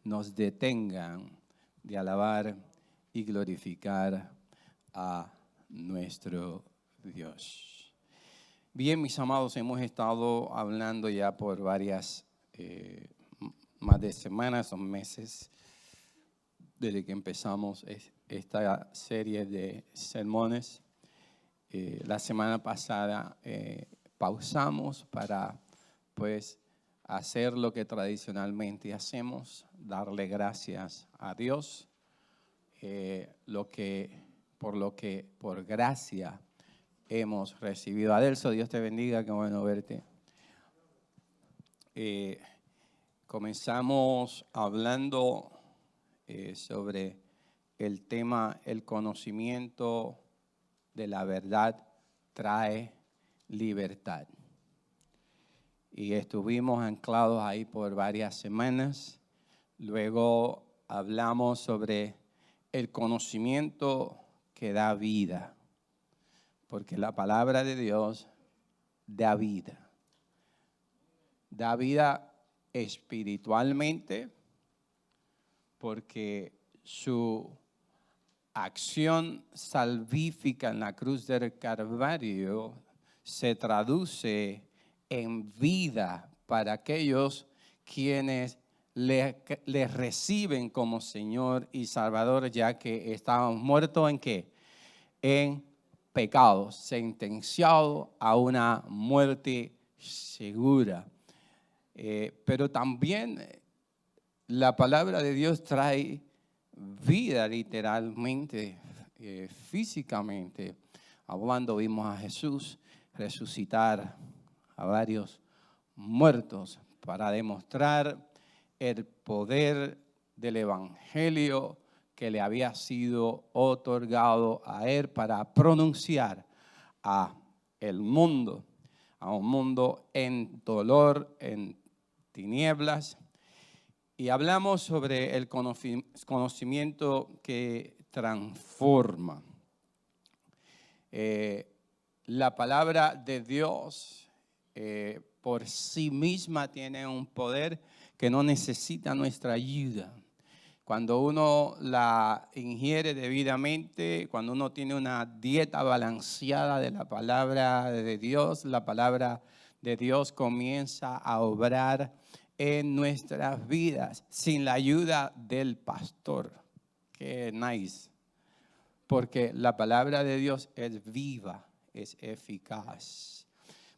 nos detengan de alabar y glorificar a nuestro Dios. Bien, mis amados, hemos estado hablando ya por varias, más de semanas o meses, desde que empezamos esta serie de sermones. La semana pasada pausamos para, pues, hacer lo que tradicionalmente hacemos, darle gracias a Dios, por gracia hemos recibido. Adelso, Dios te bendiga, qué bueno verte. Comenzamos hablando sobre el tema, el conocimiento de la verdad trae libertad. Y estuvimos anclados ahí por varias semanas. Luego hablamos sobre el conocimiento que da vida, porque la palabra de Dios da vida. Da vida espiritualmente, porque su acción salvífica en la cruz del Calvario se traduce en vida para aquellos quienes le reciben como Señor y Salvador, ya que estaban muertos ¿en qué? En pecados, sentenciados a una muerte segura. Pero también la palabra de Dios trae vida literalmente, físicamente. Hablando, vimos a Jesús resucitar a varios muertos para demostrar el poder del evangelio que le había sido otorgado a él para pronunciar a un mundo en dolor, en tinieblas. Y hablamos sobre el conocimiento que transforma. La palabra de Dios por sí misma tiene un poder que no necesita nuestra ayuda. Cuando uno la ingiere debidamente, cuando uno tiene una dieta balanceada de la palabra de Dios, la palabra de Dios comienza a obrar en nuestras vidas sin la ayuda del pastor. Qué nice. Porque la palabra de Dios es viva, es eficaz.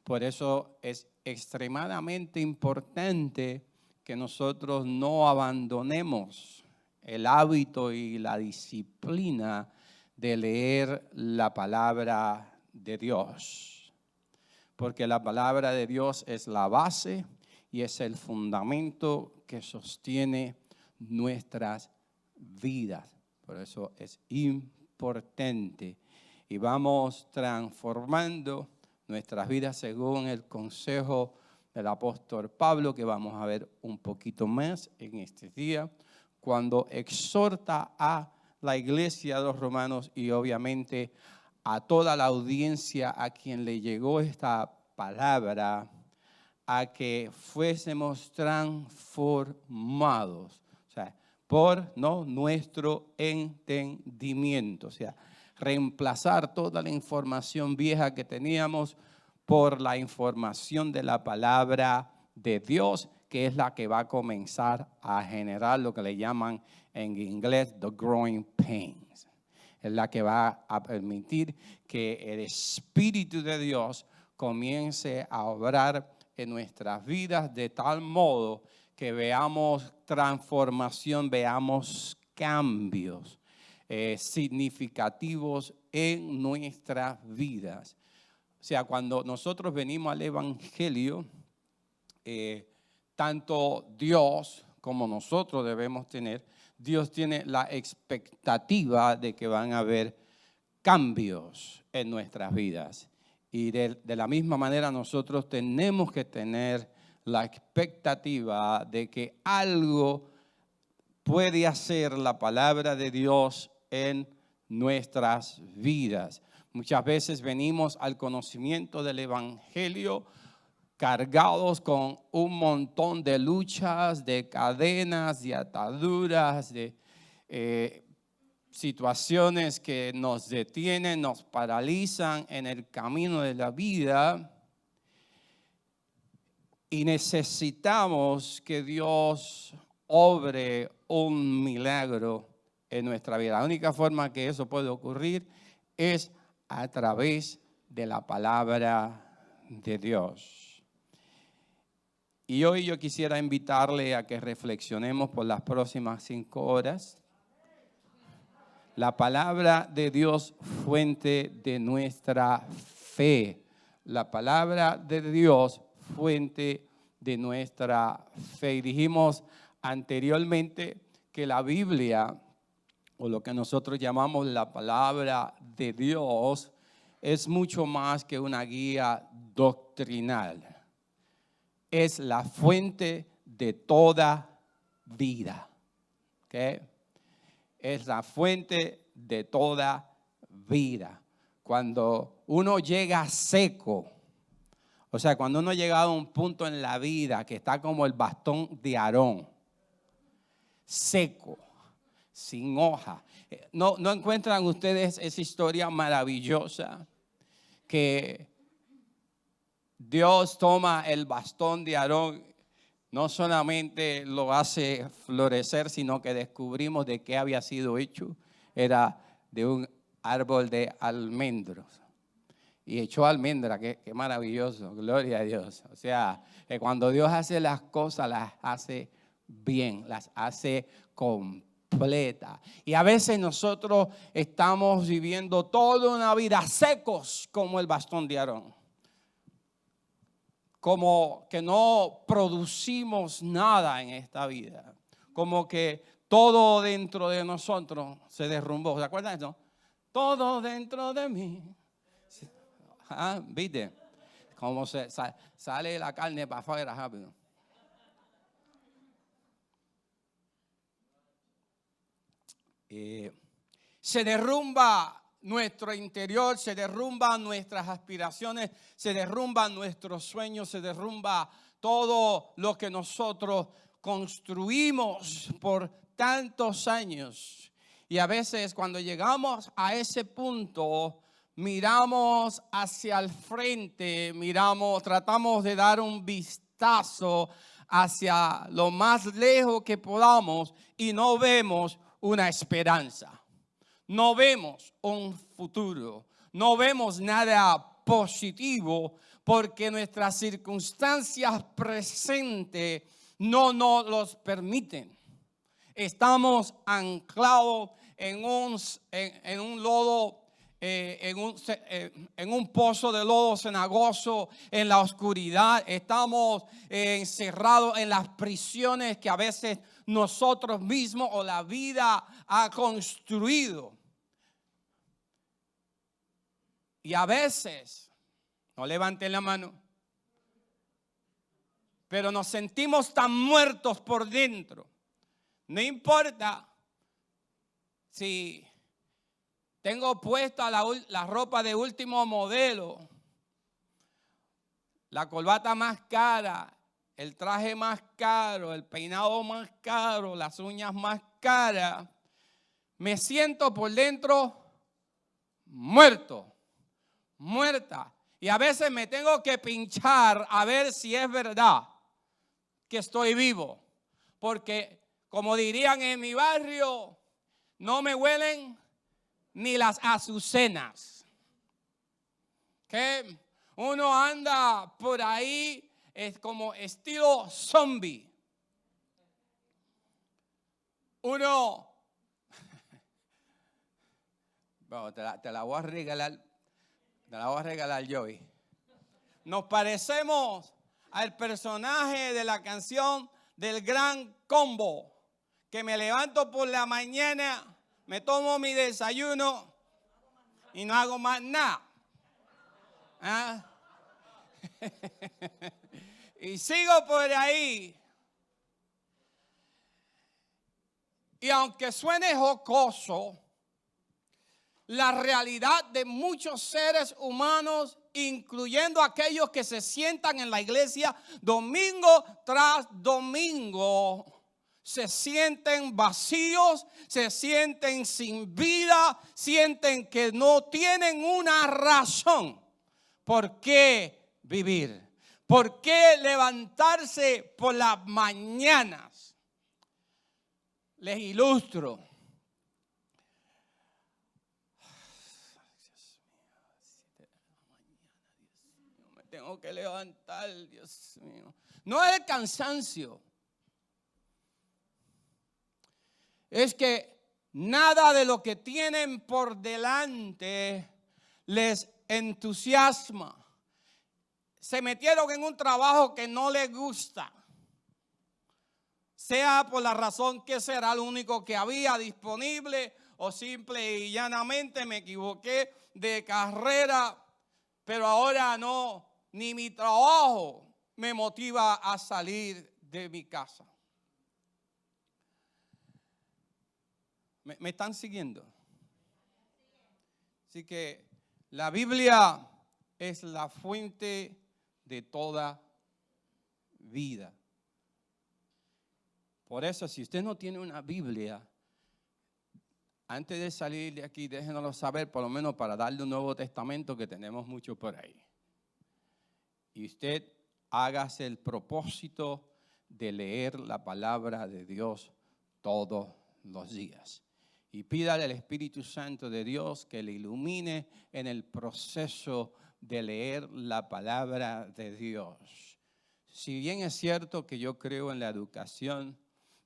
Por eso es extremadamente importante que nosotros no abandonemos el hábito y la disciplina de leer la palabra de Dios. Porque la palabra de Dios es la base y es el fundamento que sostiene nuestras vidas. Por eso es importante. Y vamos transformando nuestras vidas según el consejo del apóstol Pablo, que vamos a ver un poquito más en este día, cuando exhorta a la iglesia de los romanos y obviamente a toda la audiencia a quien le llegó esta palabra, a que fuésemos transformados, o sea, por nuestro entendimiento, o sea, reemplazar toda la información vieja que teníamos por la información de la palabra de Dios, que es la que va a comenzar a generar lo que le llaman en inglés the growing pains. Es la que va a permitir que el Espíritu de Dios comience a obrar en nuestras vidas de tal modo que veamos transformación, veamos cambios significativos en nuestras vidas. O sea, cuando nosotros venimos al Evangelio, tanto Dios como nosotros debemos tener, Dios tiene la expectativa de que van a haber cambios en nuestras vidas. Y de la misma manera nosotros tenemos que tener la expectativa de que algo puede hacer la palabra de Dios en nuestras vidas. Muchas veces venimos al conocimiento del Evangelio cargados con un montón de luchas, de cadenas, de ataduras, de situaciones que nos detienen, nos paralizan en el camino de la vida. Y necesitamos que Dios obre un milagro en nuestra vida. La única forma que eso puede ocurrir es a través de la palabra de Dios. Y hoy yo quisiera invitarle a que reflexionemos por las próximas 5 horas. La palabra de Dios, fuente de nuestra fe. La palabra de Dios, fuente de nuestra fe. Y dijimos anteriormente que la Biblia, o lo que nosotros llamamos la palabra de Dios, es mucho más que una guía doctrinal. Es la fuente de toda vida. ¿Okay? Es la fuente de toda vida. Cuando uno llega seco, o sea, cuando uno llega a un punto en la vida que está como el bastón de Aarón, seco, sin hoja. ¿No encuentran ustedes esa historia maravillosa que Dios toma el bastón de Aarón? No solamente lo hace florecer, sino que descubrimos de qué había sido hecho. Era de un árbol de almendros. Y echó almendra, qué maravilloso, gloria a Dios. O sea, que cuando Dios hace las cosas, las hace bien, las hace completas. Y a veces nosotros estamos viviendo toda una vida secos como el bastón de Aarón. Como que no producimos nada en esta vida. Como que todo dentro de nosotros se derrumbó. ¿Se acuerdan de eso? Todo dentro de mí. Ah, ¿viste? Como sale la carne para afuera rápido. Se derrumba nuestro interior, se derrumban nuestras aspiraciones, se derrumban nuestros sueños, se derrumba todo lo que nosotros construimos por tantos años. Y a veces cuando llegamos a ese punto, miramos hacia el frente, tratamos de dar un vistazo hacia lo más lejos que podamos y no vemos una esperanza. No vemos un futuro, no vemos nada positivo porque nuestras circunstancias presentes no nos los permiten. Estamos anclados en un lodo, en un pozo de lodo cenagoso, en la oscuridad. Estamos encerrados en las prisiones que a veces nosotros mismos o la vida ha construido. Y a veces, no levanten la mano, pero nos sentimos tan muertos por dentro. No importa si tengo puesta la ropa de último modelo, la corbata más cara, el traje más caro, el peinado más caro, las uñas más caras. Me siento por dentro muerta. Y a veces me tengo que pinchar a ver si es verdad que estoy vivo. Porque, como dirían en mi barrio, no me huelen ni las azucenas. Que uno anda por ahí es como estilo zombie. Bueno, te la voy a regalar. Te la voy a regalar yo hoy. Nos parecemos al personaje de la canción del Gran Combo, que me levanto por la mañana, me tomo mi desayuno y no hago más nada. ¿Ah? Y sigo por ahí. Y aunque suene jocoso, la realidad de muchos seres humanos incluyendo aquellos que se sientan en la iglesia domingo tras domingo, se sienten vacíos, se sienten sin vida, sienten que no tienen una razón por qué vivir, por qué levantarse por las mañanas. Les ilustro. Me tengo que levantar, Dios mío. No es el cansancio. Es que nada de lo que tienen por delante les entusiasma. Se metieron en un trabajo que no les gusta. Sea por la razón que será lo único que había disponible o simple y llanamente me equivoqué de carrera, pero ahora no, ni mi trabajo me motiva a salir de mi casa. ¿Me están siguiendo? Así que la Biblia es la fuente de toda vida. Por eso, si usted no tiene una Biblia, antes de salir de aquí, déjenoslo saber, por lo menos para darle un Nuevo Testamento, que tenemos mucho por ahí. Y usted hágase el propósito de leer la palabra de Dios todos los días. Y pídale al Espíritu Santo de Dios que le ilumine en el proceso de leer la palabra de Dios. Si bien es cierto que yo creo en la educación,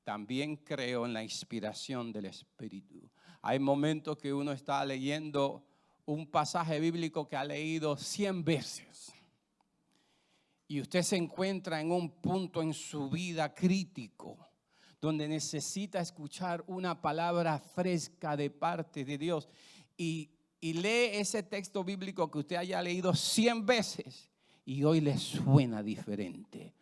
también creo en la inspiración del Espíritu. Hay momentos que uno está leyendo un pasaje bíblico que ha leído 100 veces. Y usted se encuentra en un punto en su vida crítico, donde necesita escuchar una palabra fresca de parte de Dios. Y lee ese texto bíblico que usted haya leído 100 veces y hoy le suena diferente.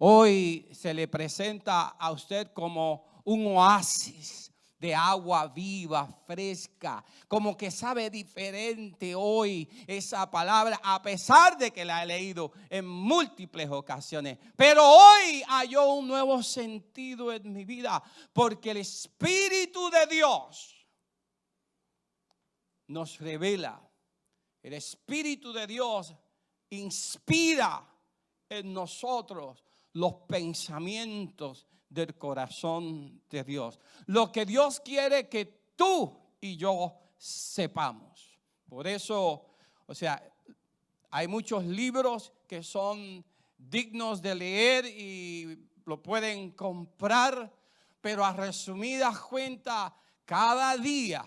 Hoy se le presenta a usted como un oasis de agua viva, fresca, como que sabe diferente hoy esa palabra, a pesar de que la he leído en múltiples ocasiones. Pero hoy halló un nuevo sentido en mi vida, porque el Espíritu de Dios nos revela. El Espíritu de Dios inspira en nosotros los pensamientos del corazón de Dios. Lo que Dios quiere que tú y yo sepamos. Por eso, hay muchos libros que son dignos de leer y lo pueden comprar, pero a resumidas cuentas, cada día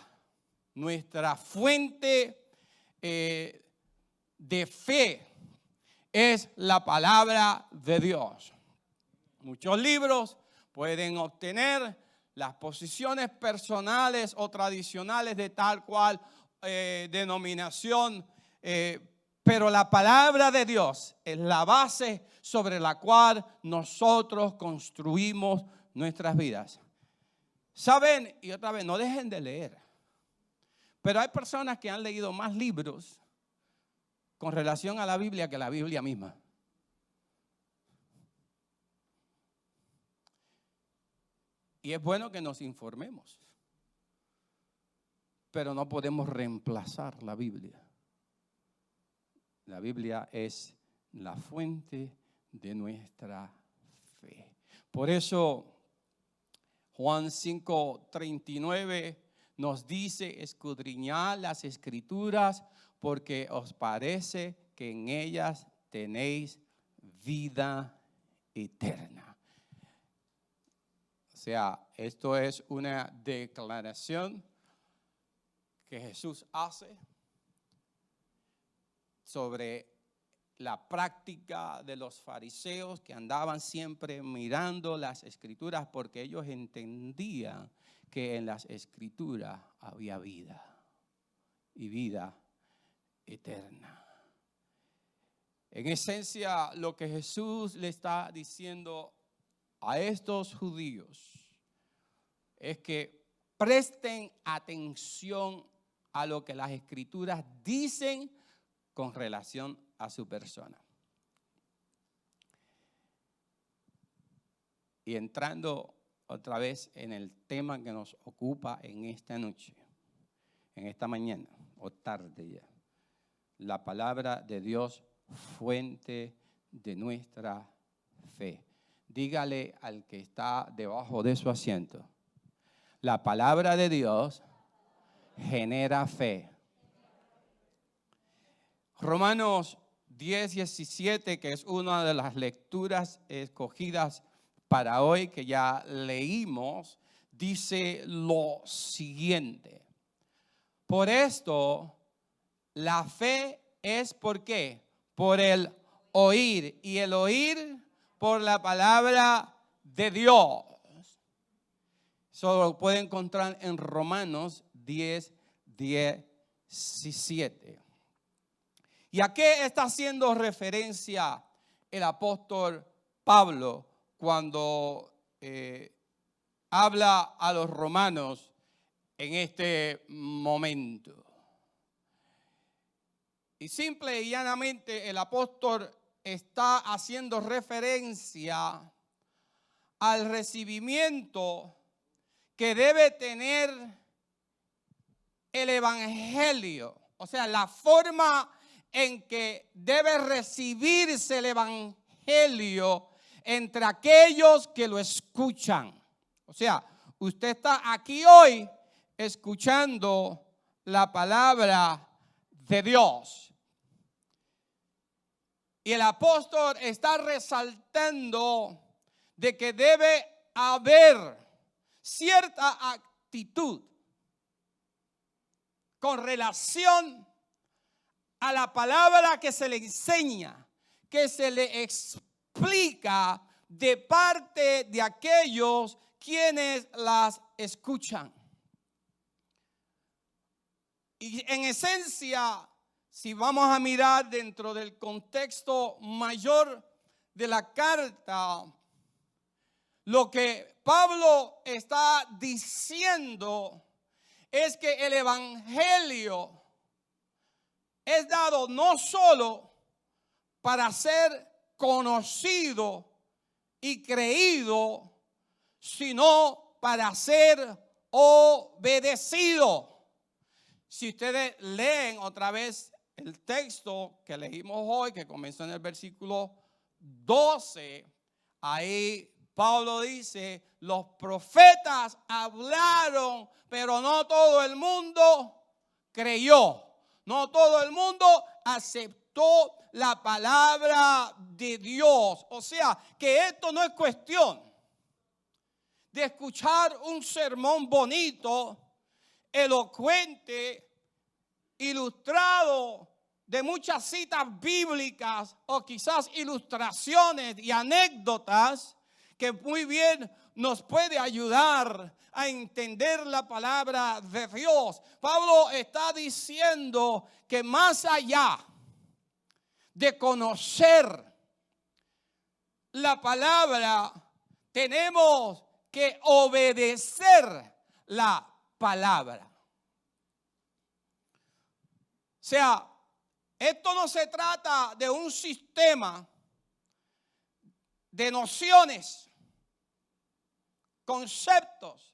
nuestra fuente de fe es la palabra de Dios. Muchos libros pueden obtener las posiciones personales o tradicionales de tal cual denominación, pero la palabra de Dios es la base sobre la cual nosotros construimos nuestras vidas. ¿Saben? Y otra vez, no dejen de leer. Pero hay personas que han leído más libros con relación a la Biblia que la Biblia misma. Y es bueno que nos informemos, pero no podemos reemplazar la Biblia. La Biblia es la fuente de nuestra fe. Por eso Juan 5:39 nos dice: escudriñad las Escrituras, porque os parece que en ellas tenéis vida eterna. O sea, esto es una declaración que Jesús hace sobre la práctica de los fariseos, que andaban siempre mirando las Escrituras, porque ellos entendían que en las Escrituras había vida y vida eterna. En esencia, lo que Jesús le está diciendo a estos judíos es que presten atención a lo que las Escrituras dicen con relación a su persona. Y entrando otra vez en el tema que nos ocupa en esta noche, en esta mañana o tarde ya. La palabra de Dios, fuente de nuestra fe. Dígale al que está debajo de su asiento: la palabra de Dios genera fe. Romanos 10:17, que es una de las lecturas escogidas para hoy, que ya leímos, dice lo siguiente: por esto la fe es, ¿por qué? Por el oír, y el oír por la palabra de Dios. Eso lo puede encontrar en Romanos 10:17. ¿Y a qué está haciendo referencia el apóstol Pablo cuando habla a los romanos en este momento? Y simple y llanamente el apóstol está haciendo referencia al recibimiento que debe tener el evangelio, o sea, la forma en que debe recibirse el evangelio entre aquellos que lo escuchan. O sea, usted está aquí hoy escuchando la palabra de Dios. Y el apóstol está resaltando de que debe haber cierta actitud con relación a la palabra que se le enseña, que se le explica de parte de aquellos quienes las escuchan. Y en esencia, si vamos a mirar dentro del contexto mayor de la carta, lo que Pablo está diciendo es que el evangelio es dado no solo para ser conocido y creído, sino para ser obedecido. Si ustedes leen otra vez el texto que leímos hoy, que comenzó en el versículo 12, ahí Pablo dice: los profetas hablaron, pero no todo el mundo creyó. No todo el mundo aceptó la palabra de Dios. O sea, que esto no es cuestión de escuchar un sermón bonito, elocuente, ilustrado de muchas citas bíblicas o quizás ilustraciones y anécdotas que muy bien nos puede ayudar a entender la palabra de Dios. Pablo está diciendo que más allá de conocer la palabra, tenemos que obedecer la palabra. O sea, esto no se trata de un sistema de nociones, conceptos,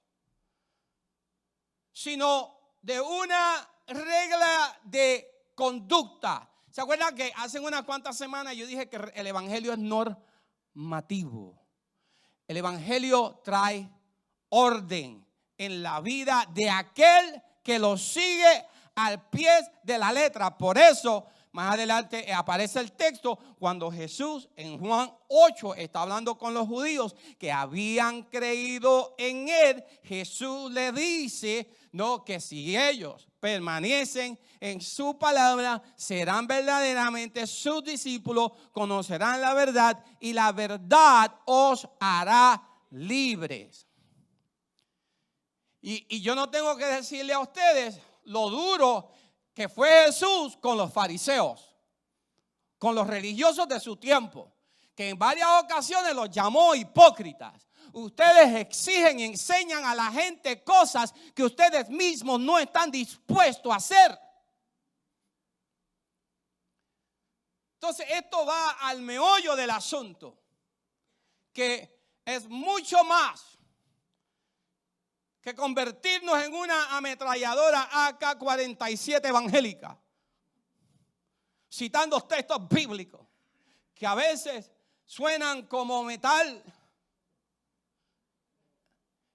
sino de una regla de conducta. ¿Se acuerdan que hace unas cuantas semanas yo dije que el evangelio es normativo? El evangelio trae orden en la vida de aquel que lo sigue al pie de la letra. Por eso, más adelante aparece el texto cuando Jesús en Juan 8 está hablando con los judíos que habían creído en él. Jesús le dice, no, que si ellos permanecen en su palabra, serán verdaderamente sus discípulos, conocerán la verdad y la verdad os hará libres. Y yo no tengo que decirle a ustedes lo duro que fue Jesús con los fariseos, con los religiosos de su tiempo, que en varias ocasiones los llamó hipócritas. Ustedes exigen y enseñan a la gente cosas que ustedes mismos no están dispuestos a hacer. Entonces esto va al meollo del asunto, que es mucho más que convertirnos en una ametralladora AK-47 evangélica, citando textos bíblicos que a veces suenan como metal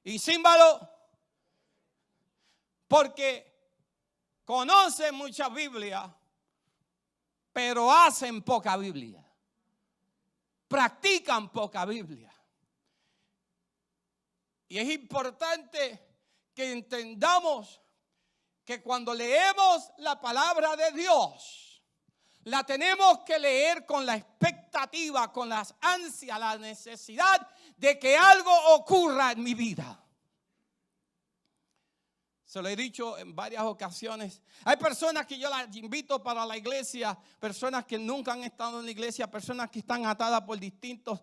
y címbalo, porque conocen mucha Biblia, pero hacen poca Biblia. Practican poca Biblia. Y es importante que entendamos que cuando leemos la palabra de Dios, la tenemos que leer con la expectativa, con las ansias, la necesidad de que algo ocurra en mi vida. Se lo he dicho en varias ocasiones. Hay personas que yo las invito para la iglesia, personas que nunca han estado en la iglesia, personas que están atadas por distintos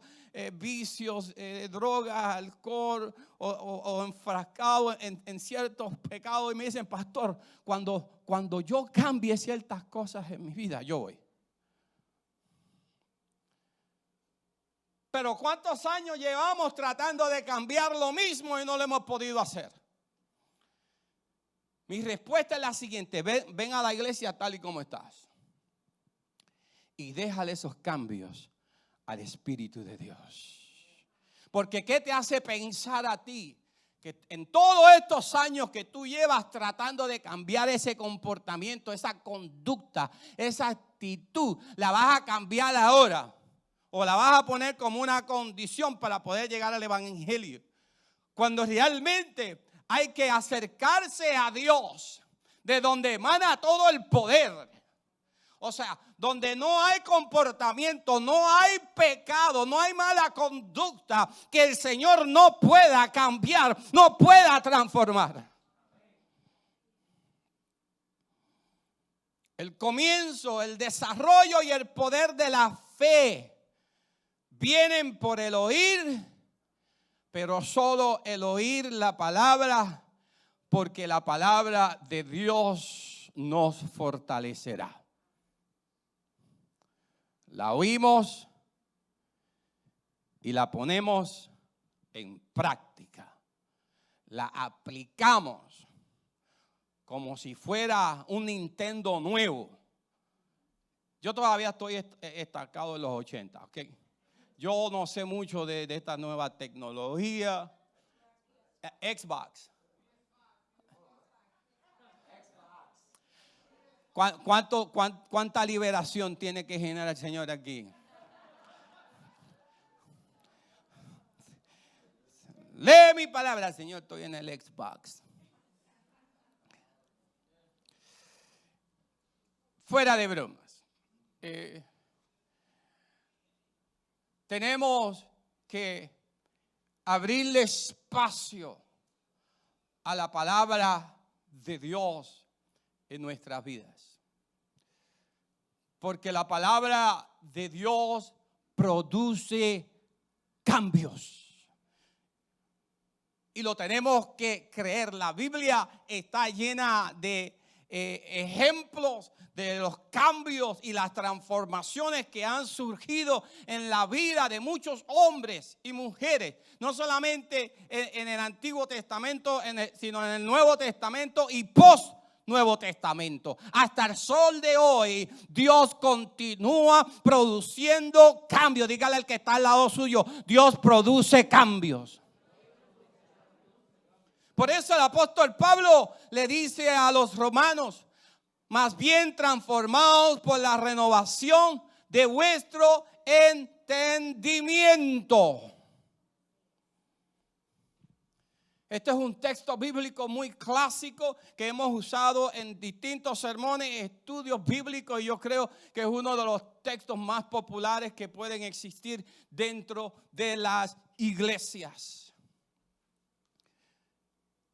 vicios, drogas, alcohol o enfrascados en ciertos pecados. Y me dicen, pastor, cuando yo cambie ciertas cosas en mi vida, yo voy. Pero ¿cuántos años llevamos tratando de cambiar lo mismo y no lo hemos podido hacer? Mi respuesta es la siguiente: ven a la iglesia tal y como estás y déjale esos cambios al Espíritu de Dios. Porque ¿qué te hace pensar a ti que en todos estos años que tú llevas tratando de cambiar ese comportamiento, esa conducta, esa actitud, la vas a cambiar ahora? O la vas a poner como una condición para poder llegar al evangelio, cuando realmente hay que acercarse a Dios, de donde emana todo el poder. O sea, donde no hay comportamiento, no hay pecado, no hay mala conducta que el Señor no pueda cambiar, no pueda transformar. El comienzo, el desarrollo y el poder de la fe vienen por el oír, pero solo el oír la palabra, porque la palabra de Dios nos fortalecerá. La oímos y la ponemos en práctica. La aplicamos como si fuera un Nintendo nuevo. Yo todavía estoy estancado en los 80, ¿ok? Yo no sé mucho de esta nueva tecnología. Xbox. ¿Cuánta liberación tiene que generar el Señor aquí? Lee mi palabra, Señor, estoy en el Xbox. Fuera de bromas. Tenemos que abrirle espacio a la palabra de Dios en nuestras vidas. Porque la palabra de Dios produce cambios. Y lo tenemos que creer. La Biblia está llena de ejemplos de los cambios y las transformaciones que han surgido en la vida de muchos hombres y mujeres, no solamente en el Antiguo Testamento, sino en el Nuevo Testamento y post Nuevo Testamento. Hasta el sol de hoy, Dios continúa produciendo cambios. Dígale al que está al lado suyo, Dios produce cambios. Por eso el apóstol Pablo le dice a los romanos: más bien transformados por la renovación de vuestro entendimiento. Este es un texto bíblico muy clásico que hemos usado en distintos sermones, estudios bíblicos, y yo creo que es uno de los textos más populares que pueden existir dentro de las iglesias.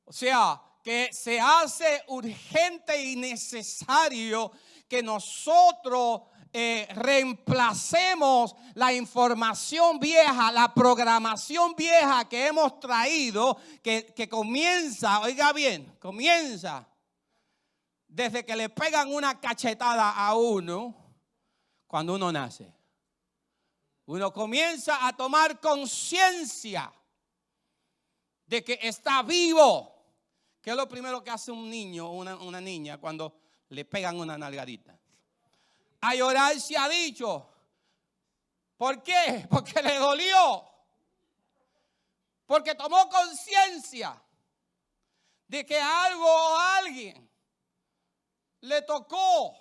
O sea, que se hace urgente y necesario que nosotros reemplacemos la información vieja, la programación vieja que hemos traído, que comienza, oiga bien, comienza desde que le pegan una cachetada a uno, Cuando uno nace. Uno comienza a tomar conciencia de que está vivo. ¿Qué es lo primero que hace un niño o una niña cuando le pegan una nalgadita? A llorar se ha dicho. ¿Por qué? Porque le dolió. Porque tomó conciencia de que algo o alguien le tocó.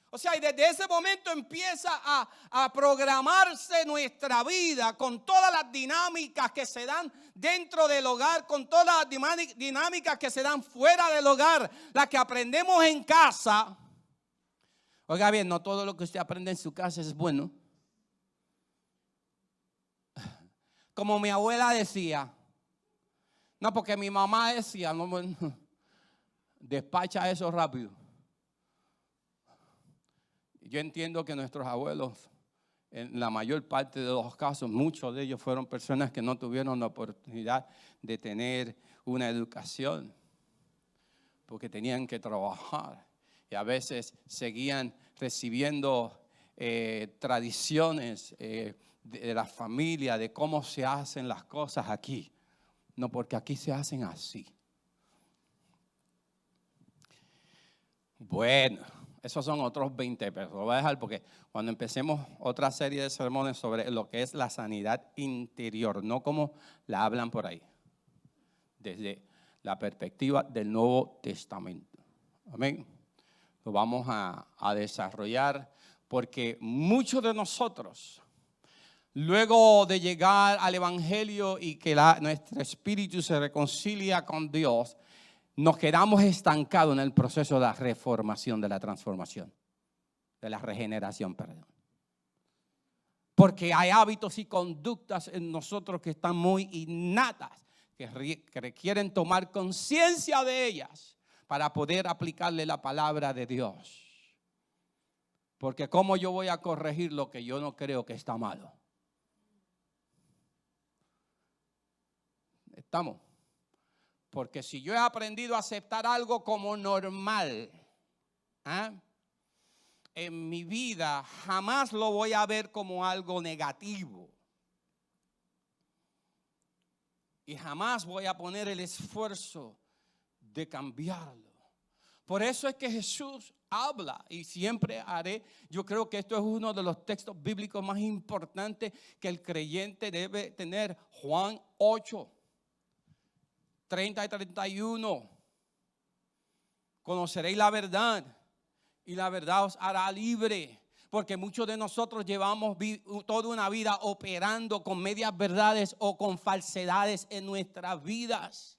O sea, y desde ese momento empieza a programarse nuestra vida con todas las dinámicas que se dan dentro del hogar, con todas las dinámicas que se dan fuera del hogar, las que aprendemos en casa. Oiga bien, no todo lo que usted aprende en su casa es bueno. Como mi abuela decía, no, porque mi mamá decía, no, bueno, despacha eso rápido. Yo entiendo que nuestros abuelos, en la mayor parte de los casos, muchos de ellos fueron personas que no tuvieron la oportunidad de tener una educación, porque tenían que trabajar y a veces seguían recibiendo tradiciones de la familia, de cómo se hacen las cosas aquí. No, porque aquí se hacen así. Bueno, esos son otros 20 pesos. Lo voy a dejar porque cuando empecemos otra serie de sermones sobre lo que es la sanidad interior, no como la hablan por ahí, desde la perspectiva del Nuevo Testamento. Amén. Lo vamos a desarrollar porque muchos de nosotros, luego de llegar al Evangelio y que nuestro espíritu se reconcilia con Dios, nos quedamos estancados en el proceso de la reformación, de la transformación, de la regeneración, perdón. Porque hay hábitos y conductas en nosotros que están muy innatas, que requieren tomar conciencia de ellas para poder aplicarle la palabra de Dios. Porque ¿cómo yo voy a corregir lo que yo no creo que está malo? ¿Estamos? Porque si yo he aprendido a aceptar algo como normal, en mi vida jamás lo voy a ver como algo negativo. Y jamás voy a poner el esfuerzo de cambiarlo. Por eso es que Jesús habla y siempre haré. Yo creo que esto es uno de los textos bíblicos más importantes que el creyente debe tener. Juan 8. 30 y 31, conoceréis la verdad y la verdad os hará libre, porque muchos de nosotros llevamos toda una vida operando con medias verdades o con falsedades en nuestras vidas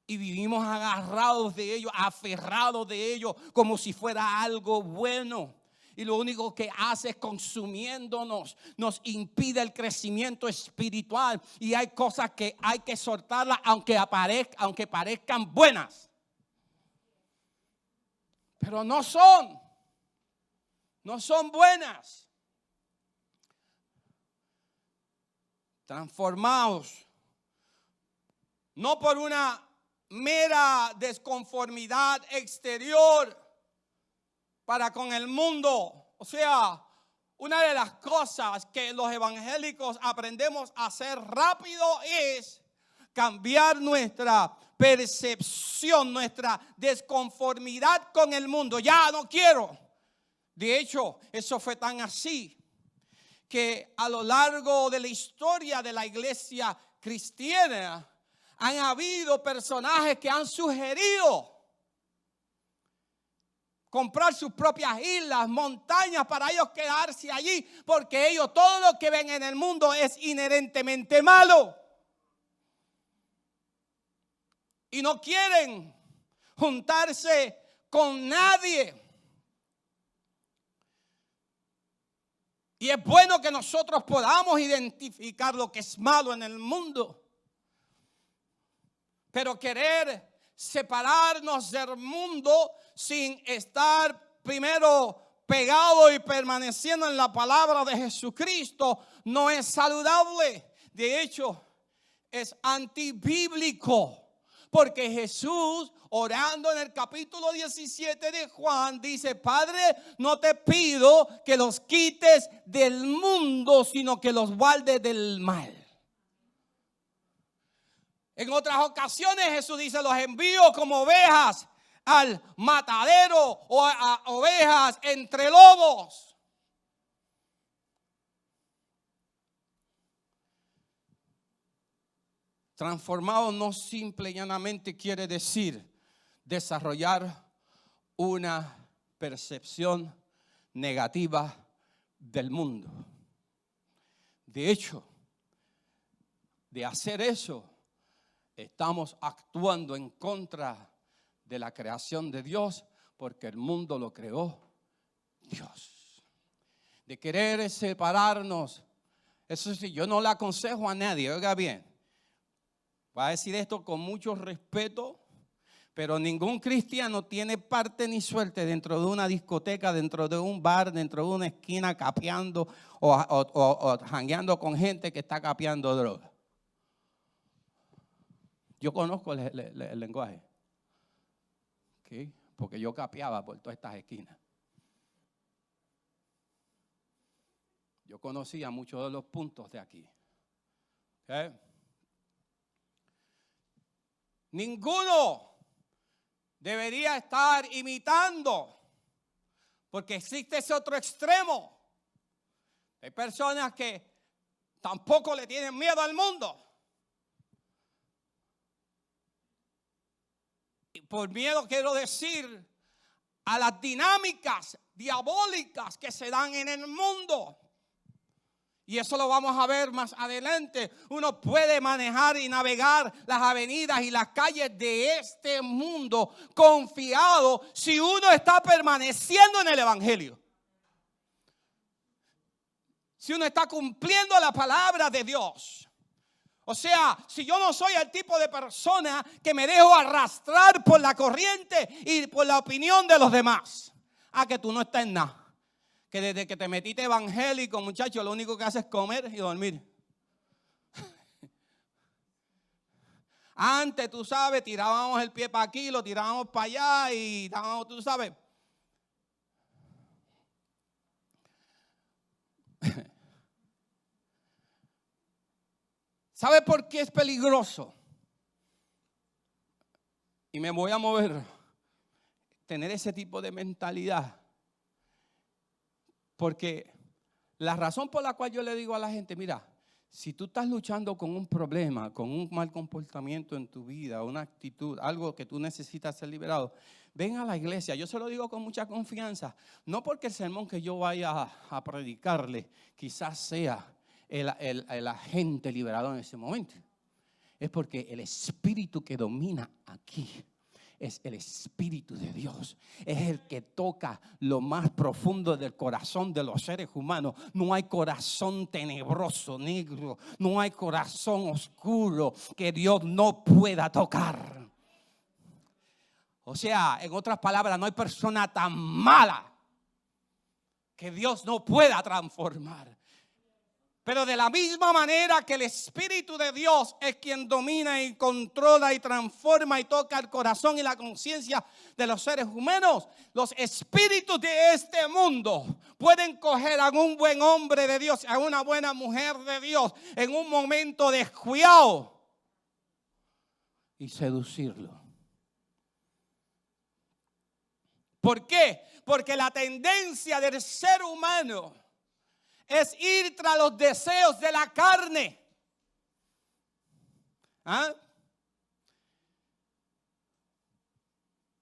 y vivimos agarrados de ello, aferrados de ello como si fuera algo bueno. Y lo único que hace es consumiéndonos, nos impide el crecimiento espiritual. Y hay cosas que hay que soltarlas aunque parezcan buenas. Pero no son buenas. Transformados, no por una mera desconformidad exterior para con el mundo. O sea, una de las cosas que los evangélicos aprendemos a hacer rápido es cambiar nuestra percepción, nuestra desconformidad con el mundo. Ya no quiero. De hecho, eso fue tan así que a lo largo de la historia de la iglesia cristiana han habido personajes que han sugerido comprar sus propias islas, montañas para ellos quedarse allí, porque ellos todo lo que ven en el mundo es inherentemente malo. Y no quieren juntarse con nadie. Y es bueno que nosotros podamos identificar lo que es malo en el mundo. Pero querer separarnos del mundo sin estar primero pegado y permaneciendo en la palabra de Jesucristo no es saludable. De hecho, es antibíblico. Porque Jesús, orando en el capítulo 17 de Juan, dice: Padre, no te pido que los quites del mundo, sino que los guardes del mal. En otras ocasiones Jesús dice: los envío como ovejas al matadero, o a ovejas entre lobos. Transformado no simple y llanamente quiere decir desarrollar una percepción negativa del mundo. De hecho, de hacer eso, estamos actuando en contra de la creación de Dios, porque el mundo lo creó Dios. De querer separarnos, eso sí, yo no le aconsejo a nadie, oiga bien. Voy a decir esto con mucho respeto, pero ningún cristiano tiene parte ni suerte dentro de una discoteca, dentro de un bar, dentro de una esquina capeando o jangueando con gente que está capeando droga. Yo conozco el lenguaje, ¿okay? Porque yo capeaba por todas estas esquinas. Yo conocía muchos de los puntos de aquí. ¿Okay? Ninguno debería estar imitando, porque existe ese otro extremo. Hay personas que tampoco le tienen miedo al mundo. Y por miedo quiero decir a las dinámicas diabólicas que se dan en el mundo. Y eso lo vamos a ver más adelante. Uno puede manejar y navegar las avenidas y las calles de este mundo confiado si uno está permaneciendo en el Evangelio. Si uno está cumpliendo la palabra de Dios. O sea, si yo no soy el tipo de persona que me dejo arrastrar por la corriente y por la opinión de los demás. Que tú no estás en nada. Que desde que te metiste evangélico, muchacho, lo único que haces es comer y dormir. Antes, tú sabes, tirábamos el pie para aquí, lo tirábamos para allá y estábamos, tú sabes. ¿Sabe por qué es peligroso? Y me voy a mover. Tener ese tipo de mentalidad. Porque la razón por la cual yo le digo a la gente, mira, si tú estás luchando con un problema, con un mal comportamiento en tu vida, una actitud, algo que tú necesitas ser liberado, ven a la iglesia. Yo se lo digo con mucha confianza, no porque el sermón que yo vaya a predicarle quizás sea el agente liberador en ese momento. Es porque el espíritu que domina aquí es el Espíritu de Dios. Es el que toca lo más profundo del corazón de los seres humanos. No hay corazón tenebroso, negro. No hay corazón oscuro que Dios no pueda tocar. O sea, en otras palabras, no hay persona tan mala que Dios no pueda transformar. Pero de la misma manera que el Espíritu de Dios es quien domina y controla y transforma y toca el corazón y la conciencia de los seres humanos, los espíritus de este mundo pueden coger a un buen hombre de Dios, a una buena mujer de Dios en un momento descuidado y seducirlo. ¿Por qué? Porque la tendencia del ser humano es ir tras los deseos de la carne.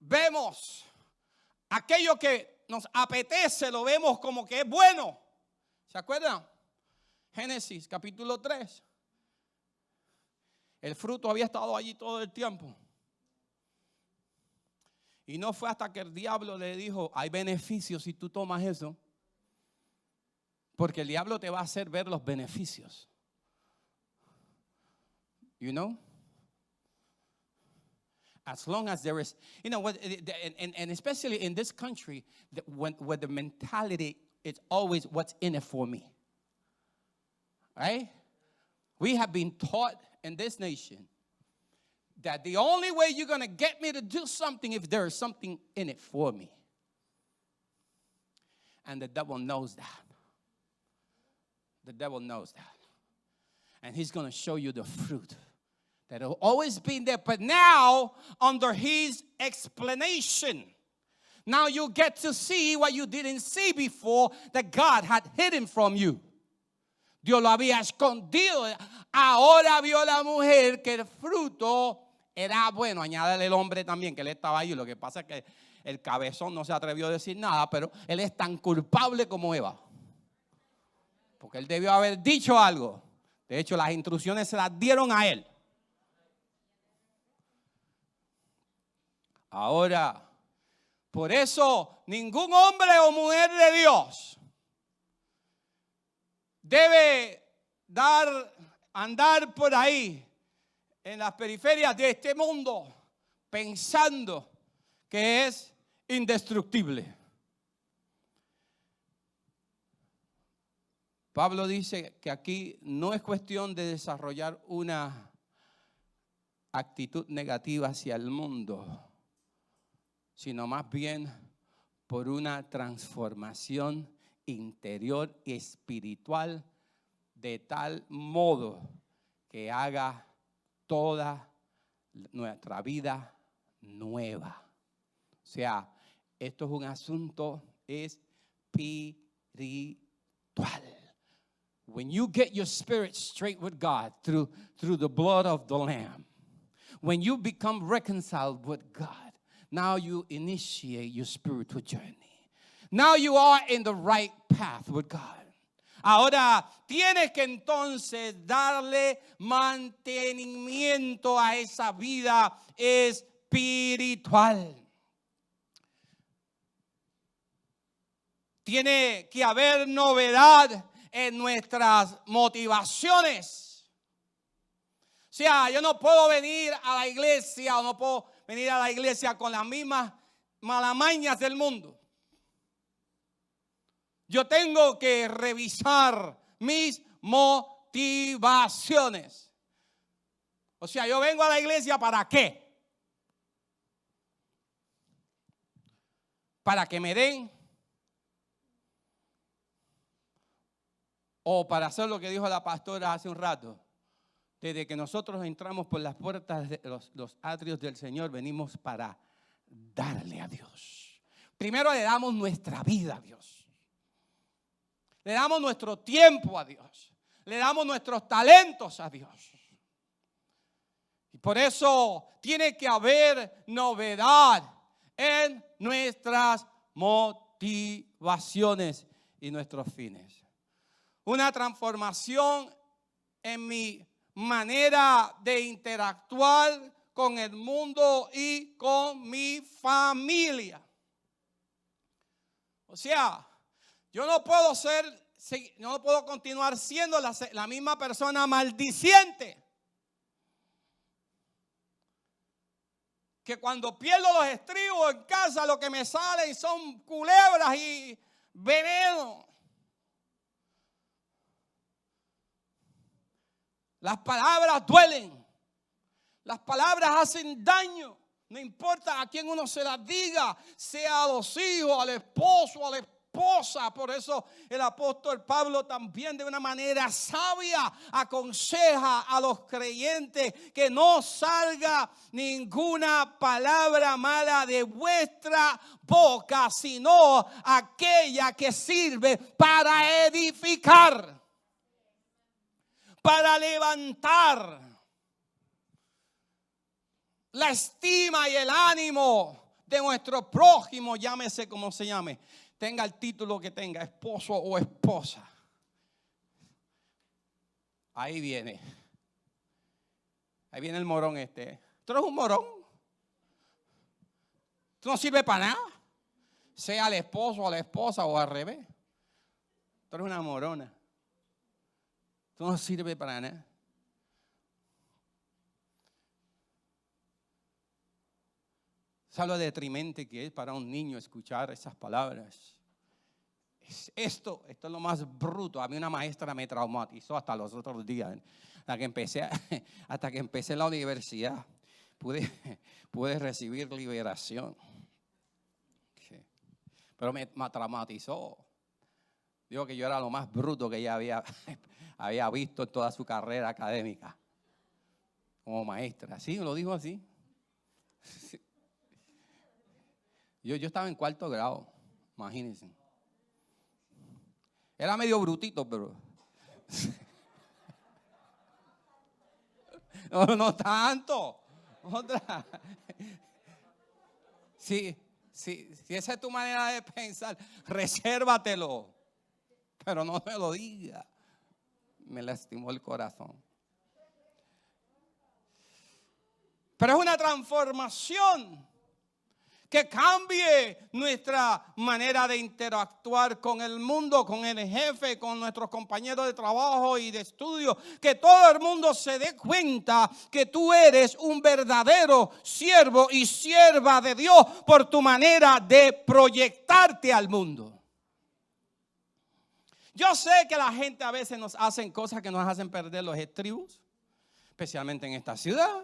Vemos aquello que nos apetece, lo vemos como que es bueno. ¿Se acuerdan? Génesis capítulo 3. El fruto había estado allí todo el tiempo. Y no fue hasta que el diablo le dijo, hay beneficios si tú tomas eso. Porque el diablo te va a hacer ver los beneficios. You know? As long as there is, you know, and especially in this country, where the mentality is always what's in it for me. Right? We have been taught in this nation that the only way you're going to get me to do something if there is something in it for me. And the devil knows that. The devil knows that. And he's going to show you the fruit that will always be there. But now, under his explanation, now you get to see what you didn't see before that God had hidden from you. Dios lo había escondido. Ahora vio la mujer que el fruto era bueno. Añádele el hombre también, que él estaba ahí. Lo que pasa es que el cabezón no se atrevió a decir nada, pero él es tan culpable como Eva. Porque él debió haber dicho algo. De hecho, las instrucciones se las dieron a él. Ahora, por eso, ningún hombre o mujer de Dios debe andar por ahí en las periferias de este mundo pensando que es indestructible. Pablo dice que aquí no es cuestión de desarrollar una actitud negativa hacia el mundo, sino más bien por una transformación interior y espiritual de tal modo que haga toda nuestra vida nueva. O sea, esto es un asunto espiritual. When you get your spirit straight with God through the blood of the Lamb, when you become reconciled with God, now you initiate your spiritual journey. Now you are in the right path with God. Ahora tienes que entonces darle mantenimiento a esa vida espiritual. Tiene que haber novedad en nuestras motivaciones. O sea, yo no puedo venir a la iglesia o no puedo venir a la iglesia con las mismas malamañas del mundo. Yo tengo que revisar mis motivaciones. O sea, yo vengo a la iglesia ¿para qué? Para que me den. O para hacer lo que dijo la pastora hace un rato. Desde que nosotros entramos por las puertas de los atrios del Señor, venimos para darle a Dios. Primero le damos nuestra vida a Dios. Le damos nuestro tiempo a Dios. Le damos nuestros talentos a Dios. Y por eso tiene que haber novedad en nuestras motivaciones y nuestros fines. Una transformación en mi manera de interactuar con el mundo y con mi familia. O sea, yo no puedo continuar siendo la misma persona maldiciente que cuando pierdo los estribos en casa lo que me salen son culebras y veneno. Las palabras duelen. Las palabras hacen daño. No importa a quién uno se las diga, sea a los hijos, al esposo, a la esposa. Por eso el apóstol Pablo también de una manera sabia aconseja a los creyentes que no salga ninguna palabra mala de vuestra boca, sino aquella que sirve para edificar, para levantar la estima y el ánimo de nuestro prójimo, llámese como se llame, tenga el título que tenga, esposo o esposa. Ahí viene el morón este. ¿Tú eres un morón? ¿Tú no sirves para nada? Sea el esposo o la esposa o al revés. Tú eres una morona. Tú no sirves para nada. ¿Sabes lo deprimente que es para un niño escuchar esas palabras? Esto es lo más bruto. A mí una maestra me traumatizó hasta los otros días, hasta que empecé en la universidad. pude recibir liberación. Sí. Pero me traumatizó. Digo que yo era lo más bruto que ella había visto en toda su carrera académica como maestra. Sí, lo dijo así. Sí. Yo estaba en 4º grado, imagínense. Era medio brutito, pero no tanto. Otra. Si esa es tu manera de pensar, resérvatelo. Pero no me lo diga. Me lastimó el corazón. Pero es una transformación que cambie nuestra manera de interactuar con el mundo, con el jefe, con nuestros compañeros de trabajo y de estudio. Que todo el mundo se dé cuenta que tú eres un verdadero siervo y sierva de Dios por tu manera de proyectarte al mundo. Yo sé que la gente a veces nos hacen cosas que nos hacen perder los estribos, especialmente en esta ciudad.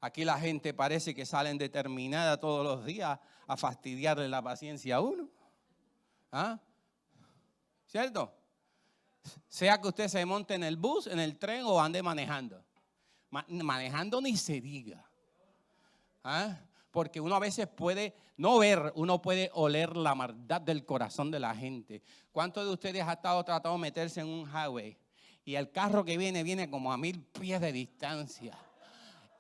Aquí la gente parece que salen determinada todos los días a fastidiarle la paciencia a uno. ¿Ah? ¿Cierto? Sea que usted se monte en el bus, en el tren o ande manejando. Manejando ni se diga. ¿Ah? Porque uno a veces puede no ver, uno puede oler la maldad del corazón de la gente. ¿Cuántos de ustedes han estado tratando de meterse en un highway y el carro que viene como a 1000 pies de distancia?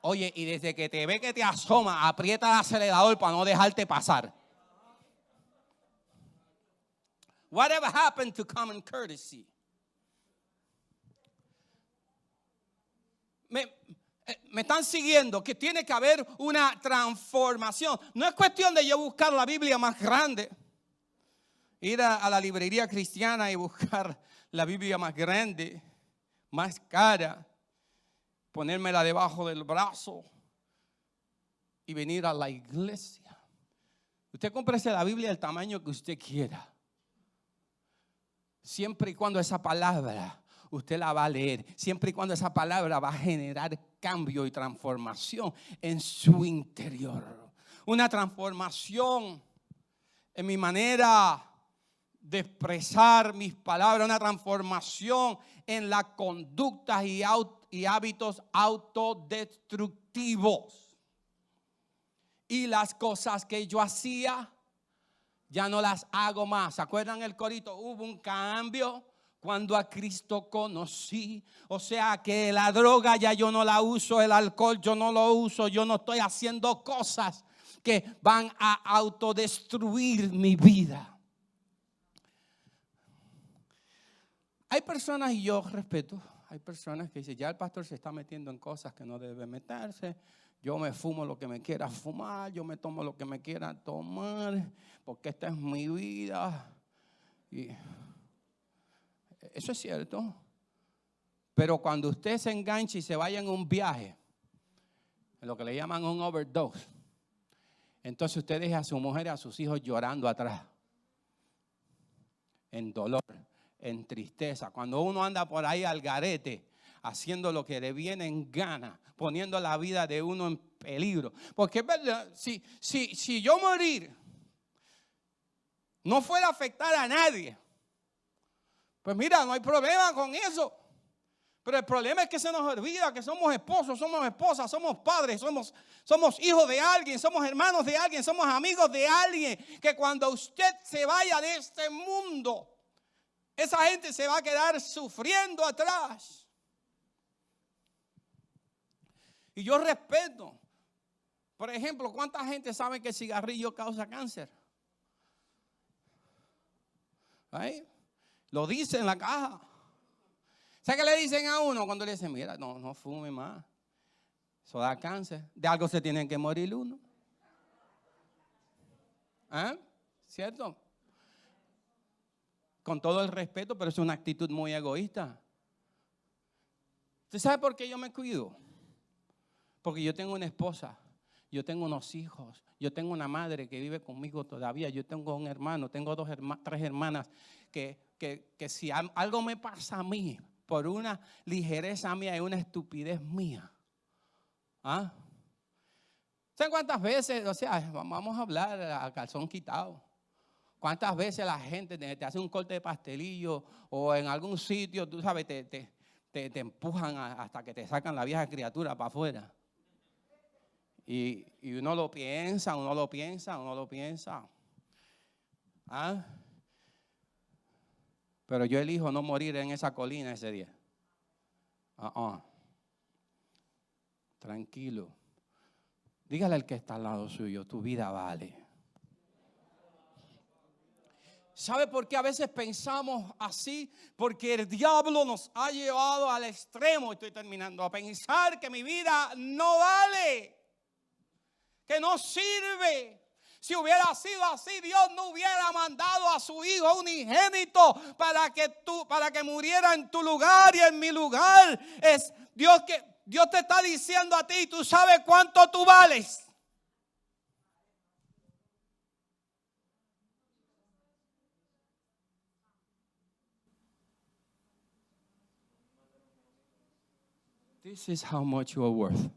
Oye, y desde que te ve que te asoma, aprieta el acelerador para no dejarte pasar. Whatever happened to common courtesy? Me están siguiendo, que tiene que haber una transformación. No es cuestión de yo buscar la Biblia más grande, ir a la librería cristiana y buscar la Biblia más grande, más cara, ponérmela debajo del brazo y venir a la iglesia. Usted cómprese la Biblia del tamaño que usted quiera, siempre y cuando esa palabra usted la va a leer, siempre y cuando esa palabra va a generar cambio y transformación en su interior. Una transformación en mi manera de expresar mis palabras, una transformación en las conductas y hábitos autodestructivos. Y las cosas que yo hacía, ya no las hago más. ¿Se acuerdan el corito? Hubo un cambio cuando a Cristo conocí. O sea que la droga ya yo no la uso, el alcohol yo no lo uso, yo no estoy haciendo cosas que van a autodestruir mi vida. Hay personas, y yo respeto, hay personas que dicen, ya el pastor se está metiendo en cosas que no debe meterse. Yo me fumo lo que me quiera fumar, yo me tomo lo que me quiera tomar, porque esta es mi vida. Y eso es cierto. Pero cuando usted se engancha y se vaya en un viaje, en lo que le llaman un overdose, entonces usted deja a su mujer y a sus hijos llorando atrás, en dolor, en tristeza. Cuando uno anda por ahí al garete, haciendo lo que le viene en gana, poniendo la vida de uno en peligro. Porque es verdad, si yo morir no fuera a afectar a nadie, pues mira, no hay problema con eso. Pero el problema es que se nos olvida que somos esposos, somos esposas, somos padres, somos hijos de alguien, somos hermanos de alguien, somos amigos de alguien. Que cuando usted se vaya de este mundo, esa gente se va a quedar sufriendo atrás. Y yo respeto. Por ejemplo, ¿cuánta gente sabe que el cigarrillo causa cáncer? ¿Ahí? Lo dice en la caja. ¿Sabe qué le dicen a uno cuando le dicen, mira, no fume más? Eso da cáncer. De algo se tiene que morir uno. ¿Ah? ¿Cierto? Con todo el respeto, pero es una actitud muy egoísta. ¿Usted sabe por qué yo me cuido? Porque yo tengo una esposa, yo tengo unos hijos, yo tengo una madre que vive conmigo todavía, yo tengo un hermano, tengo tres hermanas que si algo me pasa a mí, por una ligereza mía y una estupidez mía, ¿Saben cuántas veces, o sea, vamos a hablar a calzón quitado? ¿Cuántas veces la gente te hace un corte de pastelillo o en algún sitio, tú sabes, te empujan hasta que te sacan la vieja criatura para afuera? Y uno lo piensa. ¿Ah? Pero yo elijo no morir en esa colina ese día. Tranquilo. Dígale al que está al lado suyo, tu vida vale. ¿Sabe por qué a veces pensamos así? Porque el diablo nos ha llevado al extremo, estoy terminando, a pensar que mi vida no vale, que no sirve. Si hubiera sido así, Dios no hubiera mandado a su Hijo unigénito para que muriera en tu lugar y en mi lugar. Es Dios te está diciendo a ti, tú sabes cuánto tú vales. This is how much you are worth.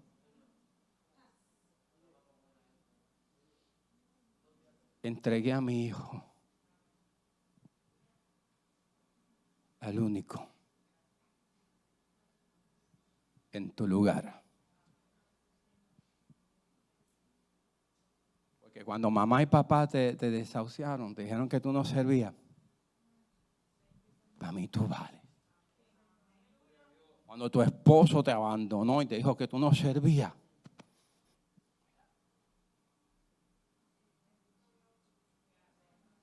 Entregué a mi hijo, al único, en tu lugar. Porque cuando mamá y papá te desahuciaron, te dijeron que tú no servías, para mí tú vales. Cuando tu esposo te abandonó y te dijo que tú no servías,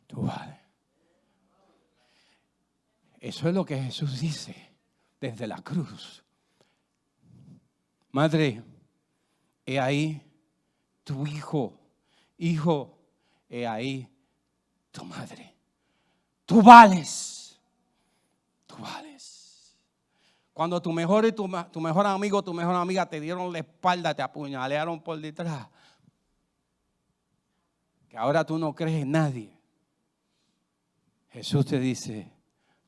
tú vales. Eso es lo que Jesús dice desde la cruz. Madre, he ahí tu hijo. Hijo, he ahí tu madre. Tú vales. Tú vales. Cuando tu mejor amigo, tu mejor amiga te dieron la espalda, te apuñalearon por detrás, que ahora tú no crees en nadie, Jesús te dice,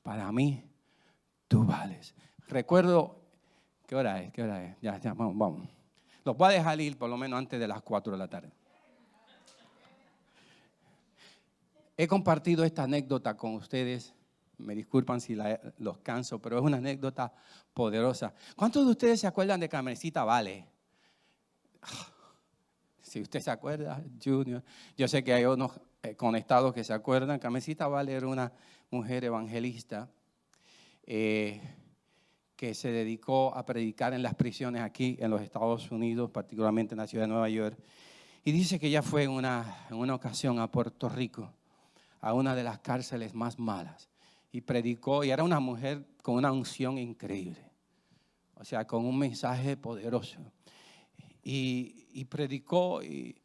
para mí, tú vales. Recuerdo, ¿qué hora es? Ya, vamos. Los voy a dejar ir por lo menos antes de las 4 de la tarde. He compartido esta anécdota con ustedes. Me disculpan si los canso, pero es una anécdota poderosa. ¿Cuántos de ustedes se acuerdan de Carmencita Vale? Si usted se acuerda, Junior. Yo sé que hay unos conectados que se acuerdan. Carmencita Vale era una mujer evangelista que se dedicó a predicar en las prisiones aquí en los Estados Unidos, particularmente en la ciudad de Nueva York. Y dice que ella fue en una ocasión a Puerto Rico, a una de las cárceles más malas, y predicó, y era una mujer con una unción increíble, o sea, con un mensaje poderoso, y predicó, y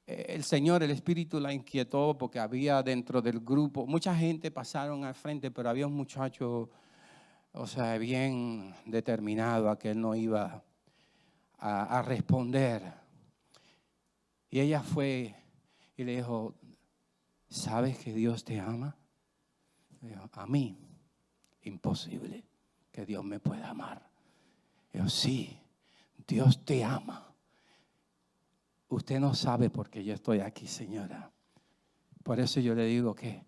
el Señor, el Espíritu la inquietó porque había dentro del grupo, mucha gente pasaron al frente, pero había un muchacho, o sea, bien determinado a que él no iba a responder, y ella fue y le dijo, ¿sabes que Dios te ama? Dijo, a mí, imposible que Dios me pueda amar. Yo, sí, Dios te ama. Usted no sabe por qué yo estoy aquí, señora. Por eso yo le digo que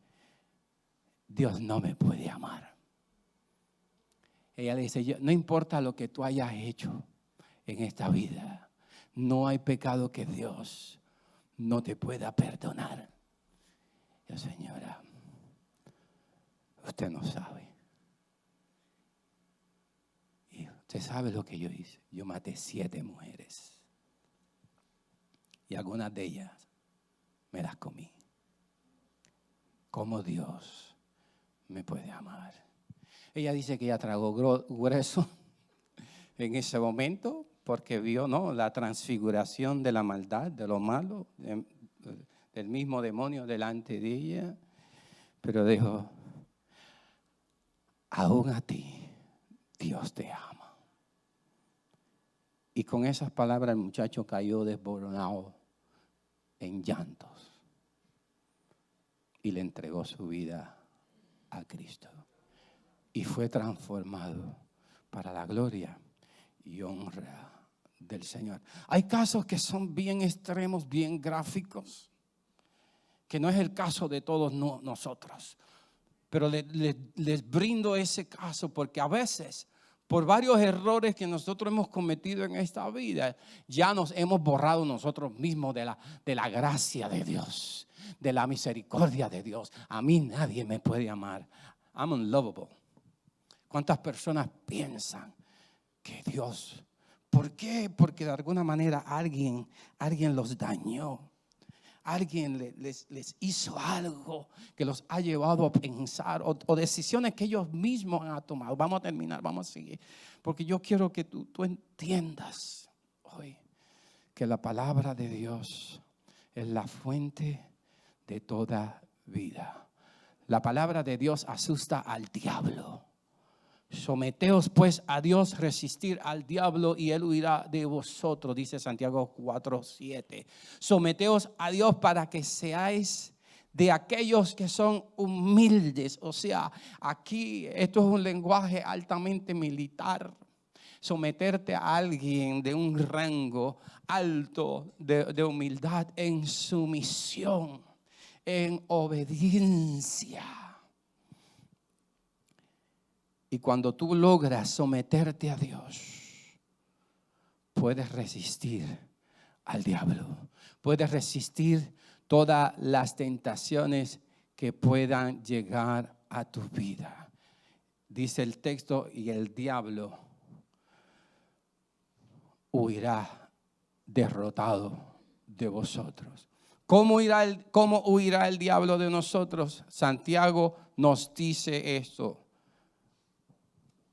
Dios no me puede amar. Ella le dice, no importa lo que tú hayas hecho en esta vida, no hay pecado que Dios no te pueda perdonar. Yo, señora, usted no sabe. Y usted sabe lo que yo hice. Yo maté 7 mujeres. Y algunas de ellas me las comí. ¿Cómo Dios me puede amar? Ella dice que ella tragó grueso en ese momento porque vio, ¿no?, la transfiguración de la maldad, de lo malo, del mismo demonio delante de ella. Pero dijo, aún a ti Dios te ama. Y con esas palabras el muchacho cayó desboronado en llantos y le entregó su vida a Cristo. Y fue transformado para la gloria y honra del Señor. Hay casos que son bien extremos, bien gráficos, que no es el caso de todos nosotros. Pero les brindo ese caso porque a veces, por varios errores que nosotros hemos cometido en esta vida, ya nos hemos borrado nosotros mismos de la gracia de Dios, de la misericordia de Dios. A mí nadie me puede amar. I'm unlovable. ¿Cuántas personas piensan que Dios? ¿Por qué? Porque de alguna manera alguien los dañó. Alguien les hizo algo que los ha llevado a pensar o decisiones que ellos mismos han tomado. Vamos a terminar, vamos a seguir. Porque yo quiero que tú entiendas hoy que la palabra de Dios es la fuente de toda vida. La palabra de Dios asusta al diablo. Someteos pues a Dios, resistir al diablo y él huirá de vosotros, dice Santiago 4:7. Someteos a Dios para que seáis de aquellos que son humildes. O sea, aquí esto es un lenguaje altamente militar. Someterte a alguien de un rango alto de humildad en sumisión, en obediencia. Y cuando tú logras someterte a Dios, puedes resistir al diablo. Puedes resistir todas las tentaciones que puedan llegar a tu vida. Dice el texto, y el diablo huirá derrotado de vosotros. ¿Cómo huirá el diablo de nosotros? Santiago nos dice esto.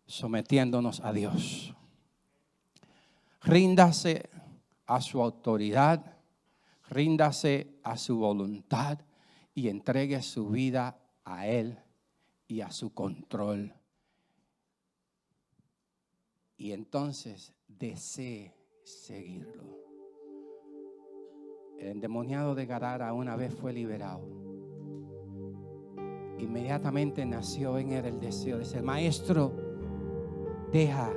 Sometiéndonos a Dios. Ríndase a su autoridad, ríndase a su voluntad y entregue su vida a Él y a su control. Y entonces desee seguirlo. El endemoniado de Gadara una vez fue liberado. Inmediatamente nació en él el deseo de ser maestro. Deja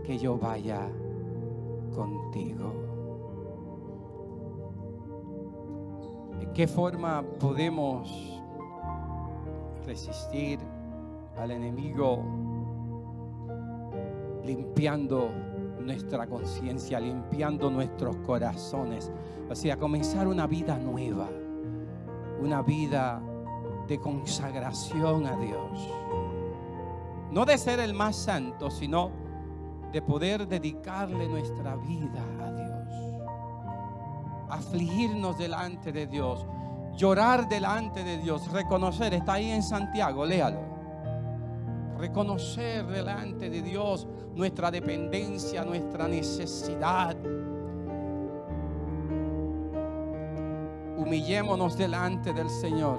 que yo vaya contigo. ¿De qué forma podemos resistir al enemigo? Limpiando nuestra conciencia, limpiando nuestros corazones. O sea, comenzar una vida nueva, una vida de consagración a Dios. No de ser el más santo, sino de poder dedicarle nuestra vida a Dios. Afligirnos delante de Dios, llorar delante de Dios, reconocer, está ahí en Santiago, léalo. Reconocer delante de Dios nuestra dependencia, nuestra necesidad. Humillémonos delante del Señor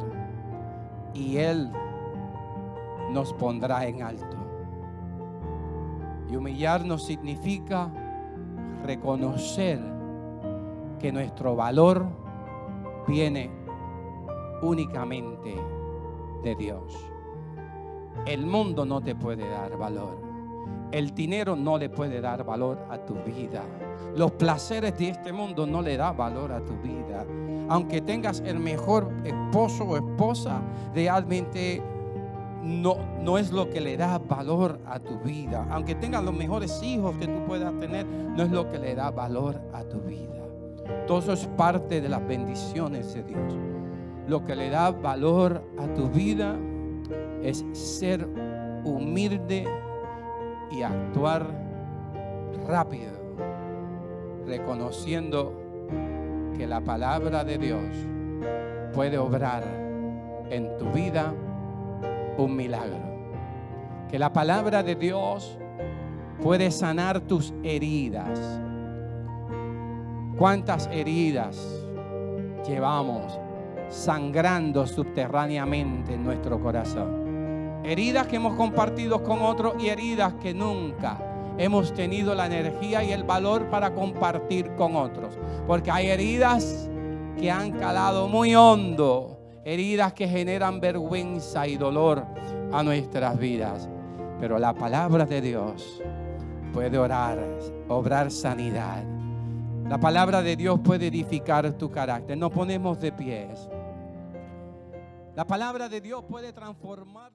y Él nos pondrá en alto. Y humillarnos significa reconocer que nuestro valor viene únicamente de Dios. El mundo no te puede dar valor. El dinero no le puede dar valor a tu vida. Los placeres de este mundo no le da valor a tu vida. Aunque tengas el mejor esposo o esposa, realmente no es lo que le da valor a tu vida. Aunque tengas los mejores hijos que tú puedas tener, no es lo que le da valor a tu vida. Todo eso es parte de las bendiciones de Dios. Lo que le da valor a tu vida es ser humilde y actuar rápido, reconociendo que la palabra de Dios puede obrar en tu vida un milagro. Que la palabra de Dios puede sanar tus heridas. ¿Cuántas heridas llevamos sangrando subterráneamente en nuestro corazón? Heridas que hemos compartido con otros y heridas que nunca hemos tenido la energía y el valor para compartir con otros. Porque hay heridas que han calado muy hondo, heridas que generan vergüenza y dolor a nuestras vidas. Pero la palabra de Dios puede obrar sanidad, La palabra de Dios puede edificar tu carácter. Nos ponemos de pies. La palabra de Dios puede transformar